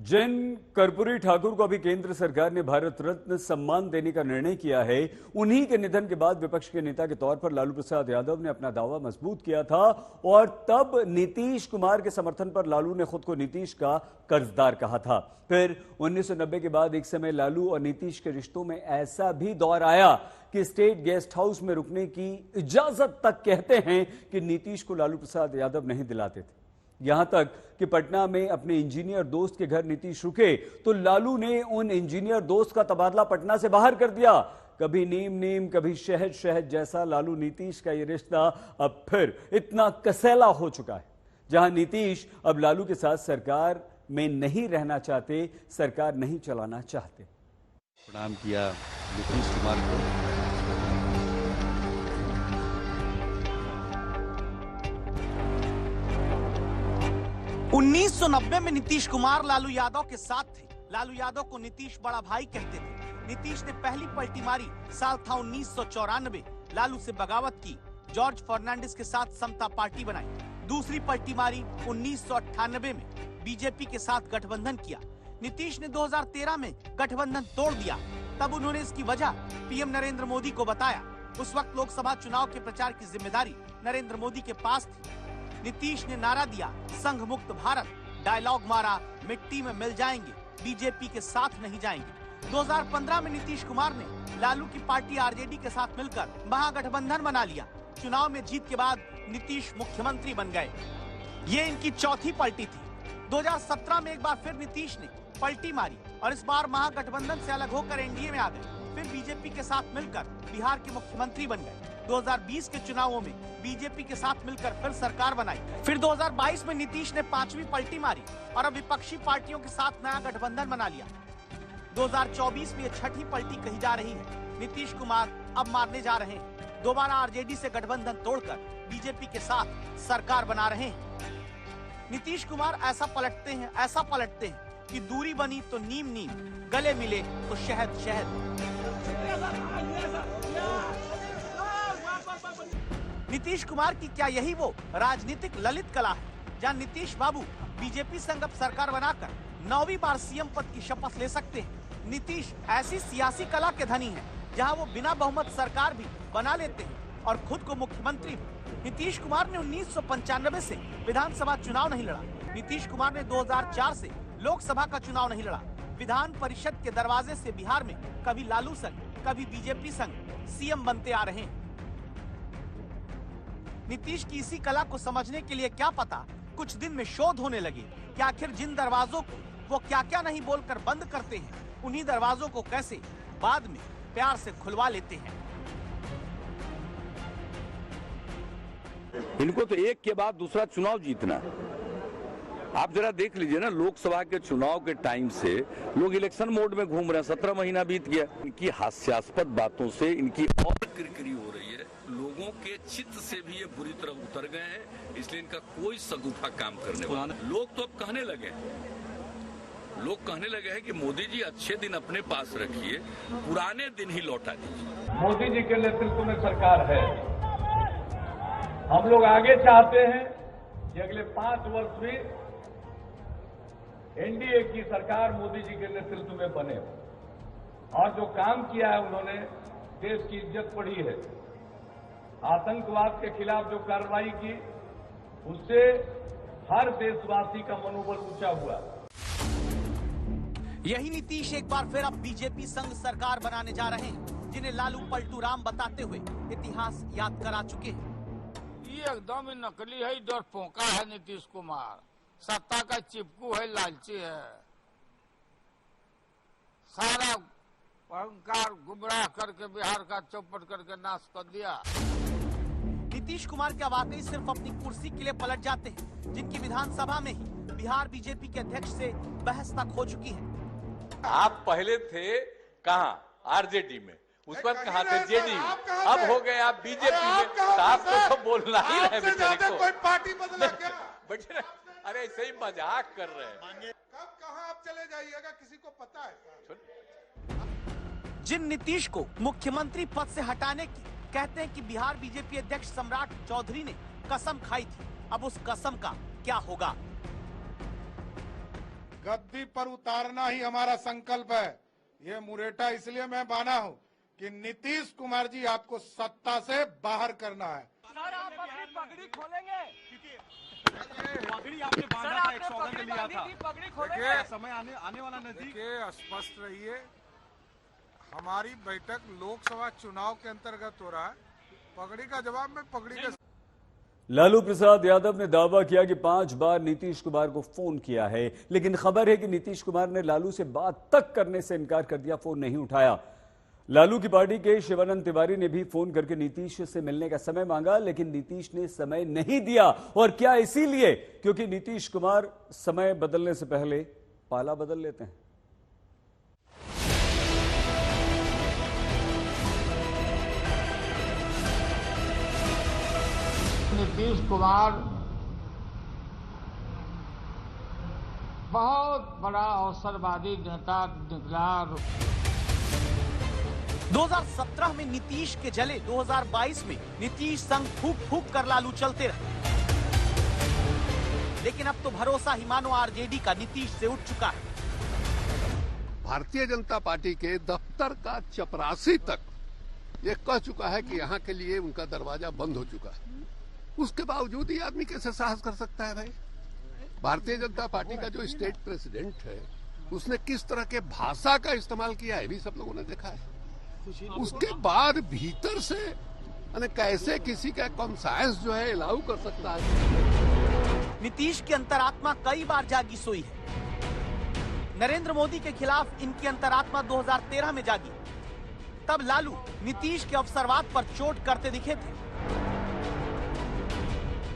जिन कर्पूरी ठाकुर को अभी केंद्र सरकार ने भारत रत्न सम्मान देने का निर्णय किया है, उन्हीं के निधन के बाद विपक्ष के नेता के तौर पर लालू प्रसाद यादव ने अपना दावा मजबूत किया था और तब नीतीश कुमार के समर्थन पर लालू ने खुद को नीतीश का कर्जदार कहा था। फिर 1990 के बाद एक समय लालू और नीतीश के रिश्तों में ऐसा भी दौर आया कि स्टेट गेस्ट हाउस में रुकने की इजाजत तक कहते हैं कि नीतीश को लालू प्रसाद यादव नहीं दिलाते थे। यहां तक कि पटना में अपने इंजीनियर दोस्त के घर नीतीश रुके तो लालू ने उन इंजीनियर दोस्त का तबादला पटना से बाहर कर दिया। कभी नीम नीम, कभी शहद शहद जैसा लालू नीतीश का यह रिश्ता अब फिर इतना कसैला हो चुका है, जहां नीतीश अब लालू के साथ सरकार में नहीं रहना चाहते, सरकार नहीं चलाना चाहते। प्रणाम किया नीतीश कुमार को। 1990 में नीतीश कुमार लालू यादव के साथ थे। लालू यादव को नीतीश बड़ा भाई कहते थे। नीतीश ने पहली पलटी मारी साल था 1994। लालू से बगावत की, जॉर्ज फर्नांडिस के साथ समता पार्टी बनाई। दूसरी पलटी मारी 1998 में, बीजेपी के साथ गठबंधन किया। नीतीश ने 2013 में गठबंधन तोड़ दिया। तब उन्होंने इसकी वजह पीएम नरेंद्र मोदी को बताया। उस वक्त लोकसभा चुनाव के प्रचार की जिम्मेदारी नरेंद्र मोदी के पास थी। नीतीश ने नारा दिया संघ मुक्त भारत, डायलॉग मारा मिट्टी में मिल जाएंगे, बीजेपी के साथ नहीं जाएंगे। 2015 में नीतीश कुमार ने लालू की पार्टी आरजेडी के साथ मिलकर महागठबंधन बना लिया। चुनाव में जीत के बाद नीतीश मुख्यमंत्री बन गए। ये इनकी चौथी पलटी थी। 2017 में एक बार फिर नीतीश ने पलटी मारी और इस बार महागठबंधन से अलग होकर एनडीए में आ गए। फिर बीजेपी के साथ मिलकर बिहार के मुख्यमंत्री बन गए। 2020 के चुनावों में बीजेपी के साथ मिलकर फिर सरकार बनाई। फिर 2022 में नीतीश ने पांचवी पलटी मारी और अब विपक्षी पार्टियों के साथ नया गठबंधन बना लिया। 2024 में ये छठी पलटी कही जा रही है। नीतीश कुमार अब मारने जा रहे हैं। दोबारा आरजेडी से गठबंधन तोड़कर बीजेपी के साथ सरकार बना रहे हैं। नीतीश कुमार ऐसा पलटते हैं कि दूरी बनी तो नीम नीम, गले मिले तो शहद शहद। नीतीश कुमार की क्या यही वो राजनीतिक ललित कला है, जहां नीतीश बाबू बीजेपी संग अब सरकार बनाकर 9वीं बार सीएम पद की शपथ ले सकते हैं। नीतीश ऐसी सियासी कला के धनी हैं, जहां वो बिना बहुमत सरकार भी बना लेते हैं और खुद को मुख्यमंत्री भी। नीतीश कुमार ने 1995 से विधानसभा चुनाव नहीं लड़ा। नीतीश कुमार ने 2004 से लोकसभा का चुनाव नहीं लड़ा। विधान परिषद के दरवाजे से बिहार में कभी लालू संग, कभी बीजेपी संग सीएम बनते आ रहे हैं। नीतीश की इसी कला को समझने के लिए क्या पता कुछ दिन में शोध होने लगे कि आखिर जिन दरवाजों को वो क्या क्या नहीं बोलकर बंद करते हैं, उन्हीं दरवाजों को कैसे बाद में प्यार से खुलवा लेते हैं। इनको तो एक के बाद दूसरा चुनाव जीतना। आप जरा देख लीजिए ना, लोकसभा के चुनाव के टाइम से लोग इलेक्शन मोड में घूम रहे हैं। 17 महीना बीत गया। इनकी हास्यास्पद बातों से इनकी और किरकिरी हो रही है। लोगों के चित्त से भी ये बुरी तरह उतर गए हैं, इसलिए इनका कोई सगुफा काम करने वाला। लोग तो अब कहने लगे हैं कि मोदी जी अच्छे दिन अपने पास रखिए, पुराने दिन ही लौटा दीजिए। मोदी जी के नेतृत्व में सरकार है। हम लोग आगे चाहते हैं कि अगले 5 वर्ष भी एनडीए की सरकार मोदी जी के नेतृत्व में बने और जो काम किया है उन्होंने, देश की इज्जत बढ़ी है। आतंकवाद के खिलाफ जो कार्रवाई की, उससे हर देशवासी का मनोबल ऊंचा हुआ। यही नीतीश एक बार फिर अब बीजेपी संग सरकार बनाने जा रहे हैं, जिन्हें लालू पलटू राम बताते हुए इतिहास याद करा चुके हैं। ये एकदम ही नकली है, डरपोका है नीतीश कुमार। सत्ता का चिपकू है, लालची है। सारा अहंकार गुमराह करके बिहार का चौपट करके नाश कर दिया। नीतीश कुमार क्या वाकई सिर्फ अपनी कुर्सी के लिए पलट जाते हैं, जिनकी विधानसभा में ही बिहार बीजेपी के अध्यक्ष से बहस तक हो चुकी है। आप पहले थे कहां? आरजेडी में, उस वक्त कहां थे? जेडीयू। अब हो गए आप बीजेपी में, तो आपको तो बोलना ही है बेचारे को। कोई पार्टी बदला क्या? अरे ऐसे ही मजाक कर रहे हैं। कब कहां आप चले जाइएगा, किसी को पता है? जिन नीतीश को मुख्यमंत्री पद से हटाने की कहते हैं कि बिहार बीजेपी अध्यक्ष सम्राट चौधरी ने कसम खाई थी, अब उस कसम का क्या होगा? गद्दी पर उतारना ही हमारा संकल्प है। ये मुरेठा इसलिए मैं बांधा हूँ कि नीतीश कुमार जी आपको सत्ता से बाहर करना है। सर आप अपनी पगड़ी खोलेंगे? पगड़ी आपने बांधा था, एक सौगंध लिया था, पगड़ी खोलेंगे? समय आने वाला नजदीक। स्पष्ट रहिए, हमारी बैठक लोकसभा चुनाव के अंतर्गत हो रहा है। पगड़ी का जवाब मैं पगड़ी के लालू प्रसाद यादव ने दावा किया कि 5 बार नीतीश कुमार को फोन किया है, लेकिन खबर है कि नीतीश कुमार ने लालू से बात तक करने से इनकार कर दिया, फोन नहीं उठाया। लालू की पार्टी के शिवानंद तिवारी ने भी फोन करके नीतीश से मिलने का समय मांगा, लेकिन नीतीश ने समय नहीं दिया। और क्या इसीलिए क्योंकि नीतीश कुमार समय बदलने से पहले पाला बदल लेते हैं। नीतीश कुमार बहुत बड़ा अवसरवादी नेता निकला। 2017 में नीतीश के जले 2022 में नीतीश संग फूक फूक कर लालू चलते रहे, लेकिन अब तो भरोसा ही मानो आरजेडी का नीतीश से उठ चुका है। भारतीय जनता पार्टी के दफ्तर का चपरासी तक ये कह चुका है कि यहाँ के लिए उनका दरवाजा बंद हो चुका है। उसके बावजूद ये आदमी कैसे साहस कर सकता है भाई? भारतीय जनता पार्टी का जो स्टेट प्रेसिडेंट है उसने किस तरह के भाषा का इस्तेमाल किया है भी सब लोगों ने देखा है। उसके बाद भीतर से कैसे किसी का कॉन्सायंस जो है अलाउ कर सकता है। नीतीश की अंतरात्मा कई बार जागी सोई है। नरेंद्र मोदी के खिलाफ इनकी अंतरात्मा 2013 में जागी, तब लालू नीतीश के अवसरवाद पर चोट करते दिखे थे।